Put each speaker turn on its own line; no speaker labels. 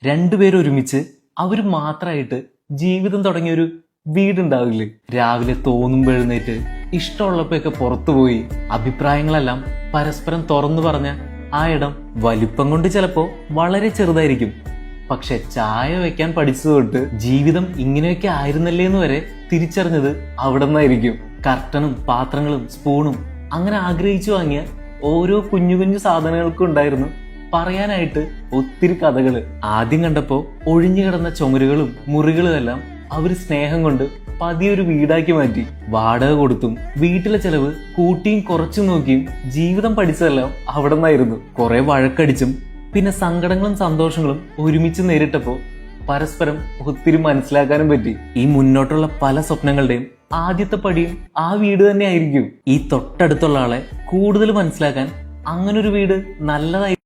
രണ്ടുപേരും ഒരുമിച്ച് അവര് മാത്രമായിട്ട് ജീവിതം തുടങ്ങിയൊരു വീടുണ്ടാവില്ലേ? രാവിലെ തോന്നുമ്പോൾ എഴുന്നേറ്റ് ഇഷ്ടമുള്ളപ്പോഴൊക്കെ പുറത്തുപോയി അഭിപ്രായങ്ങളെല്ലാം പരസ്പരം തുറന്നു പറഞ്ഞ ആ ഇടം വലിപ്പം കൊണ്ട് ചിലപ്പോ വളരെ ചെറുതായിരിക്കും. പക്ഷെ ചായ വെക്കാൻ പഠിച്ചത് തൊട്ട് ജീവിതം ഇങ്ങനെയൊക്കെ ആയിരുന്നല്ലേ എന്ന് വരെ തിരിച്ചറിഞ്ഞത് അവിടെ നിന്നായിരിക്കും. കർട്ടനും പാത്രങ്ങളും സ്പൂണും അങ്ങനെ ആഗ്രഹിച്ചു വാങ്ങിയ ഓരോ കുഞ്ഞു കുഞ്ഞു സാധനങ്ങൾക്കും ഉണ്ടായിരുന്നു പറയാനായിട്ട് ഒത്തിരി കഥകള്. ആദ്യം കണ്ടപ്പോ ഒഴിഞ്ഞു കിടന്ന ചുമരുകളും മുറികളും എല്ലാം അവര് സ്നേഹം കൊണ്ട് പതിയൊരു വീടാക്കി മാറ്റി. വാടക കൊടുത്തും വീട്ടിലെ ചെലവ് കൂട്ടിയും കുറച്ചും നോക്കിയും ജീവിതം പഠിച്ചതെല്ലാം അവിടെ നിന്നായിരുന്നു. കുറെ വഴക്കടിച്ചും പിന്നെ സങ്കടങ്ങളും സന്തോഷങ്ങളും ഒരുമിച്ച് നേരിട്ടപ്പോ പരസ്പരം ഒത്തിരി മനസ്സിലാക്കാനും പറ്റി. ഈ മുന്നോട്ടുള്ള പല സ്വപ്നങ്ങളുടെയും ആദ്യത്തെ പടിയും ആ വീട് തന്നെ ആയിരിക്കും. ഈ തൊട്ടടുത്തുള്ള ആളെ കൂടുതൽ മനസ്സിലാക്കാൻ അങ്ങനൊരു വീട് നല്ലതായി